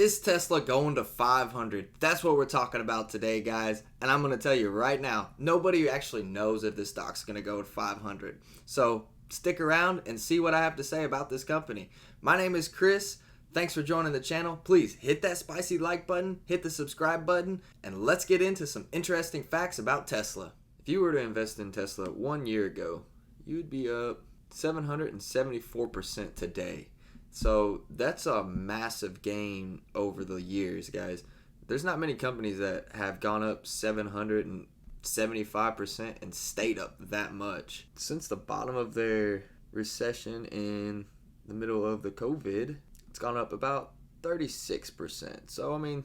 Is Tesla going to 500? That's what we're talking about today, guys. And I'm going to tell you right now, nobody actually knows if this stock's going to go to 500. So stick around and see what I have to say about this company. My name is Chris. Thanks for joining the channel. Please hit that spicy like button, hit the subscribe button, and let's get into some interesting facts about Tesla. If you were to invest in Tesla 1 year ago, you'd be up 774% today. So that's a massive gain over the years, guys. There's not many companies that have gone up 775% and stayed up that much. Since the bottom of their recession in the middle of the COVID, it's gone up about 36%. So, I mean,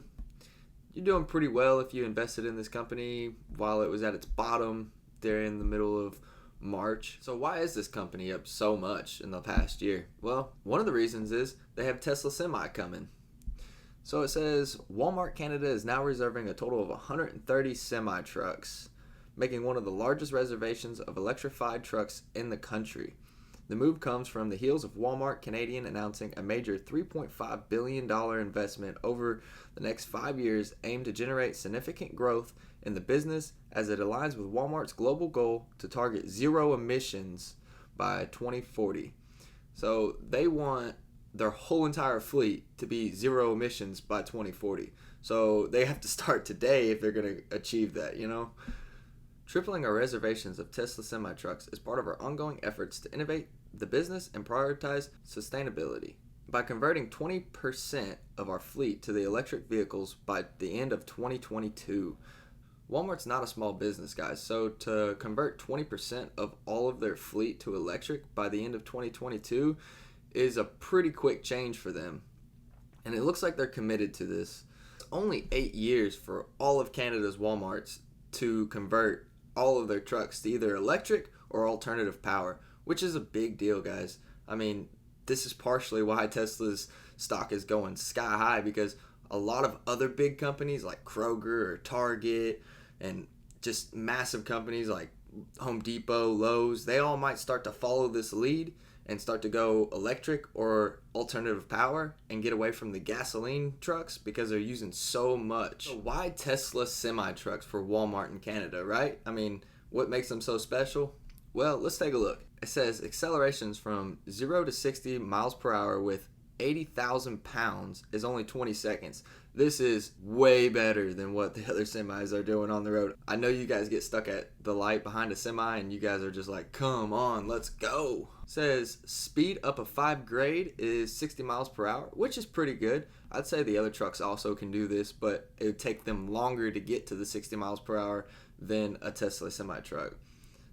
you're doing pretty well if you invested in this company while it was at its bottom there in the middle of March. So why is this company up so much in the past year? Well, one of the reasons is they have Tesla Semi coming. So it says Walmart Canada is now reserving a total of 130 semi trucks, making one of the largest reservations of electrified trucks in the country. The move comes from the heels of Walmart Canadian announcing a major $3.5 billion investment over the next 5 years aimed to generate significant growth in the business as it aligns with Walmart's global goal to target zero emissions by 2040. So they want their whole entire fleet to be zero emissions by 2040. So they have to start today if they're going to achieve that, you know? Tripling our reservations of Tesla semi-trucks is part of our ongoing efforts to innovate the business and prioritize sustainability. By converting 20% of our fleet to the electric vehicles by the end of 2022, Walmart's not a small business, guys, so to convert 20% of all of their fleet to electric by the end of 2022 is a pretty quick change for them. And it looks like they're committed to this. It's only 8 years for all of Canada's Walmarts to convert all of their trucks to either electric or alternative power, which is a big deal, guys. I mean, this is partially why Tesla's stock is going sky high, because a lot of other big companies like Kroger or Target and just massive companies like Home Depot, Lowe's, they all might start to follow this lead and start to go electric or alternative power and get away from the gasoline trucks because they're using so much. So why Tesla semi-trucks for Walmart in Canada, right? I mean, what makes them so special? Well, let's take a look. It says accelerations from 0 to 60 miles per hour with 80,000 pounds is only 20 seconds. This is way better than what the other semis are doing on the road. I know you guys get stuck at the light behind a semi and you guys are just like, come on, let's go. It says speed up a 5 grade is 60 miles per hour, which is pretty good. I'd say the other trucks also can do this, but it would take them longer to get to the 60 miles per hour than a Tesla semi truck.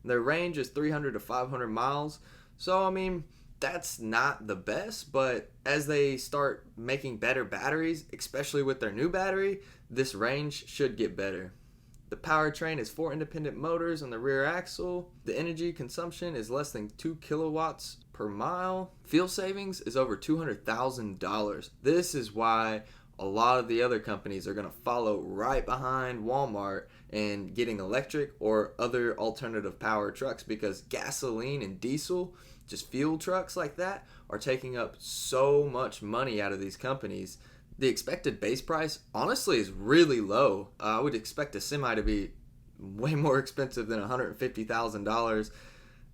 Their range is 300 to 500 miles. So, I mean, that's not the best, but as they start making better batteries, especially with their new battery, this range should get better. The powertrain is 4 independent motors on the rear axle. The energy consumption is less than 2 kilowatts per mile. Fuel savings is over $200,000. This is why a lot of the other companies are going to follow right behind Walmart and getting electric or other alternative power trucks, because gasoline and diesel, just fuel trucks like that, are taking up so much money out of these companies. The expected base price, honestly, is really low. I would expect a semi to be way more expensive than $150,000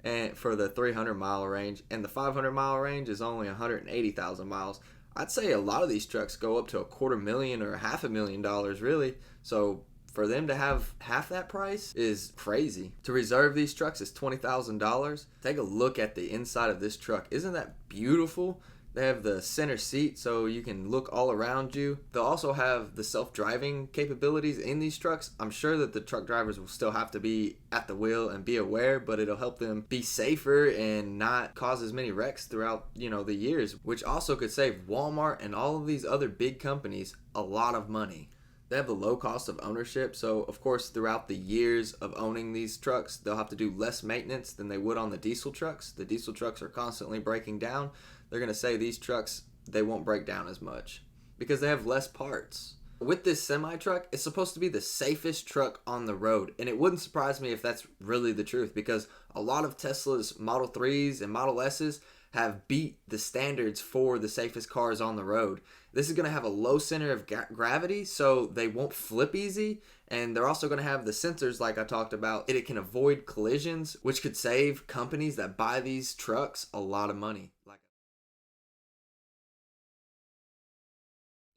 and for the 300-mile range, and the 500-mile range is only 180,000 miles. I'd say a lot of these trucks go up to $250,000 or $500,000, really. So for them to have half that price is crazy. To reserve these trucks is $20,000. Take a look at the inside of this truck. Isn't that beautiful? They have the center seat so you can look all around you. They'll also have the self-driving capabilities in these trucks. I'm sure that the truck drivers will still have to be at the wheel and be aware, but it'll help them be safer and not cause as many wrecks throughout, the years, which also could save Walmart and all of these other big companies a lot of money. They have the low cost of ownership, so of course throughout the years of owning these trucks, they'll have to do less maintenance than they would on the diesel trucks. The diesel trucks are constantly breaking down. They're going to say these trucks, they won't break down as much because they have less parts. With this semi-truck, it's supposed to be the safest truck on the road, and it wouldn't surprise me if that's really the truth, because a lot of Tesla's Model 3s and Model S's have beat the standards for the safest cars on the road. This is going to have a low center of gravity, so they won't flip easy. And they're also going to have the sensors like I talked about. It can avoid collisions, which could save companies that buy these trucks a lot of money.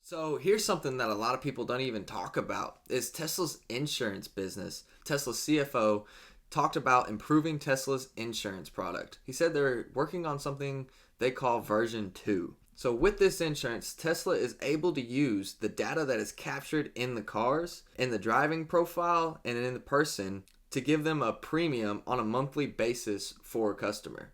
So here's something that a lot of people don't even talk about is Tesla's insurance business. Tesla's CFO talked about improving Tesla's insurance product. He said they're working on something they call version 2. So with this insurance, Tesla is able to use the data that is captured in the cars, in the driving profile, and in the person to give them a premium on a monthly basis for a customer,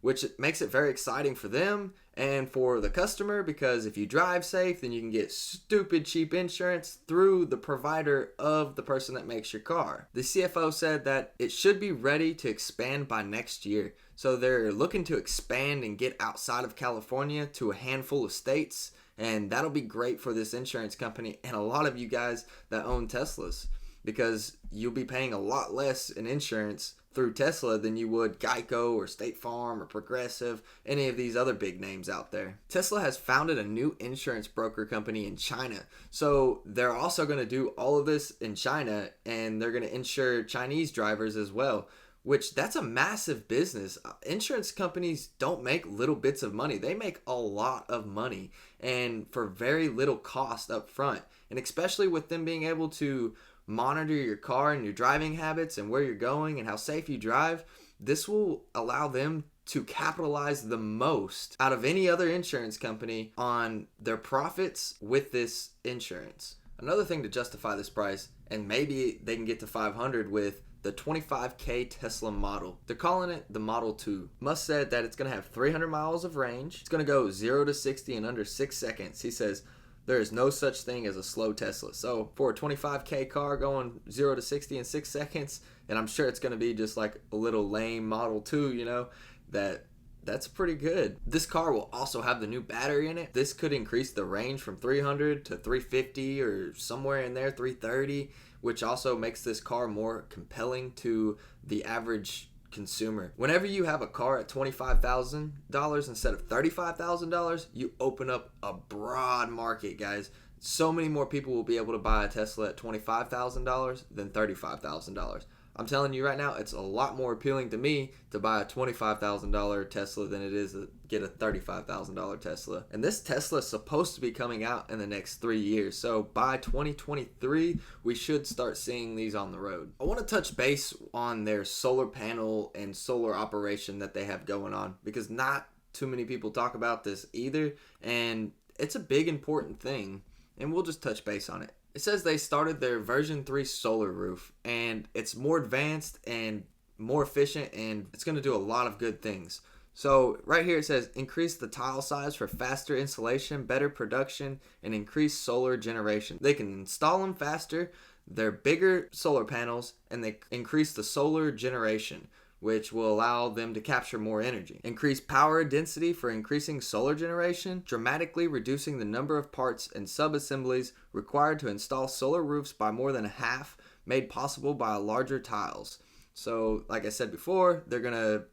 which makes it very exciting for them and for the customer, because if you drive safe, then you can get stupid cheap insurance through the provider of the person that makes your car. The CFO said that it should be ready to expand by next year. So they're looking to expand and get outside of California to a handful of states, and that'll be great for this insurance company and a lot of you guys that own Teslas, because you'll be paying a lot less in insurance through Tesla than you would Geico or State Farm or Progressive, any of these other big names out there. Tesla has founded a new insurance broker company in China. So they're also going to do all of this in China, and they're going to insure Chinese drivers as well, which that's a massive business. Insurance companies don't make little bits of money. They make a lot of money, and for very little cost up front. And especially with them being able to monitor your car and your driving habits and where you're going and how safe you drive, this will allow them to capitalize the most out of any other insurance company on their profits with this insurance. Another thing to justify this price, and maybe they can get to 500 with the 25K Tesla model. They're calling it the Model 2. Musk said that it's going to have 300 miles of range. It's going to go 0 to 60 in under 6 seconds. He says there is no such thing as a slow Tesla. So for a 25K car going 0 to 60 in 6 seconds, and I'm sure it's going to be just like a little lame Model 2, you know, that's pretty good. This car will also have the new battery in it. This could increase the range from 300 to 350 or somewhere in there, 330, which also makes this car more compelling to the average consumer. Whenever you have a car at $25,000 instead of $35,000, you open up a broad market, guys. So many more people will be able to buy a Tesla at $25,000 than $35,000. I'm telling you right now, it's a lot more appealing to me to buy a $25,000 Tesla than it is to get a $35,000 Tesla. And this Tesla is supposed to be coming out in the next 3 years. So by 2023, we should start seeing these on the road. I want to touch base on their solar panel and solar operation that they have going on, because not too many people talk about this either. And it's a big important thing. And we'll just touch base on it. It says they started their version 3 solar roof, and it's more advanced and more efficient, and it's going to do a lot of good things. So right here it says increase the tile size for faster installation, better production, and increase solar generation. They can install them faster, they're bigger solar panels, and they increase the solar generation, which will allow them to capture more energy. Increase power density for increasing solar generation, dramatically reducing the number of parts and sub-assemblies required to install solar roofs by more than half, made possible by larger tiles. So, like I said before, they're going to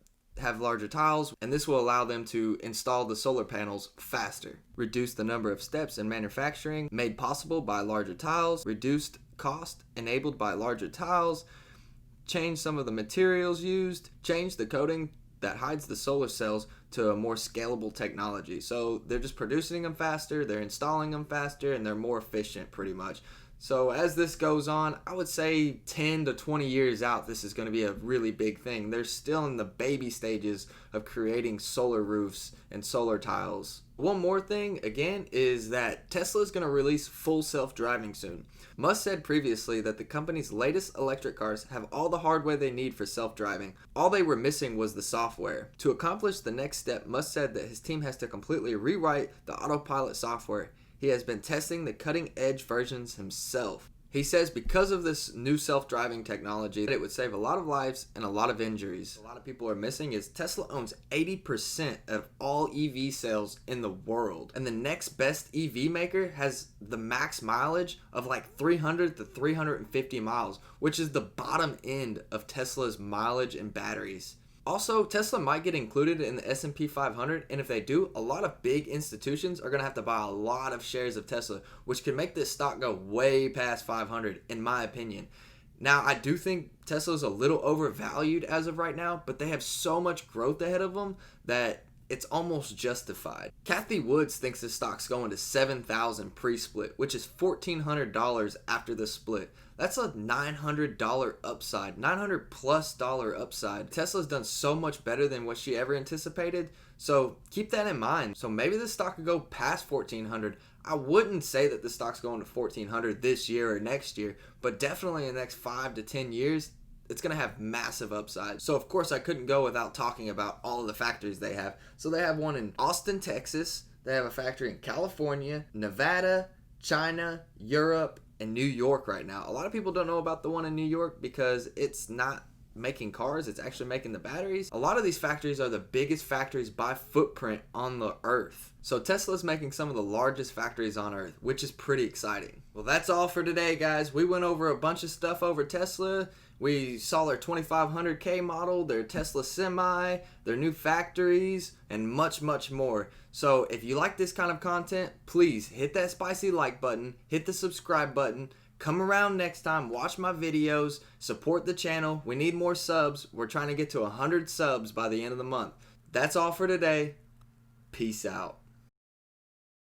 have larger tiles, and this will allow them to install the solar panels faster. Reduce the number of steps in manufacturing, made possible by larger tiles. Reduced cost, enabled by larger tiles. Change some of the materials used, change the coating that hides the solar cells to a more scalable technology. So they're just producing them faster, they're installing them faster, and they're more efficient pretty much. So as this goes on, I would say 10 to 20 years out, this is going to be a really big thing. They're still in the baby stages of creating solar roofs and solar tiles. One more thing, again, is that Tesla is going to release full self-driving soon. Musk said previously that the company's latest electric cars have all the hardware they need for self-driving. All they were missing was the software. To accomplish the next step, Musk said that his team has to completely rewrite the autopilot software. He has been testing the cutting-edge versions himself. He says because of this new self-driving technology, that it would save a lot of lives and a lot of injuries. A lot of people are missing is Tesla owns 80% of all EV sales in the world. And the next best EV maker has the max mileage of like 300 to 350 miles, which is the bottom end of Tesla's mileage and batteries. Also, Tesla might get included in the S&P 500, and if they do, a lot of big institutions are going to have to buy a lot of shares of Tesla, which could make this stock go way past 500, in my opinion. Now, I do think Tesla's a little overvalued as of right now, but they have so much growth ahead of them that it's almost justified. Kathy Woods thinks this stock's going to $7,000 pre-split, which is $1,400 after the split. That's a $900 upside, $900+ upside. Tesla's done so much better than what she ever anticipated, so keep that in mind. So maybe this stock could go past $1,400. I wouldn't say that the stock's going to $1,400 this year or next year, but definitely in the next 5 to 10 years, it's going to have massive upside. So of course I couldn't go without talking about all of the factories they have. So they have one in Austin, Texas. They have a factory in California, Nevada, China, Europe, and New York right now. A lot of people don't know about the one in New York because it's not making cars, it's actually making the batteries. A lot of these factories are the biggest factories by footprint on the earth. So Tesla's making some of the largest factories on earth, which is pretty exciting. Well, that's all for today, guys. We went over a bunch of stuff over Tesla. We saw their 2500K model, their Tesla Semi, their new factories, and much, much more. So if you like this kind of content, please hit that spicy like button, hit the subscribe button, come around next time, watch my videos, support the channel. We need more subs. We're trying to get to 100 subs by the end of the month. That's all for today. Peace out.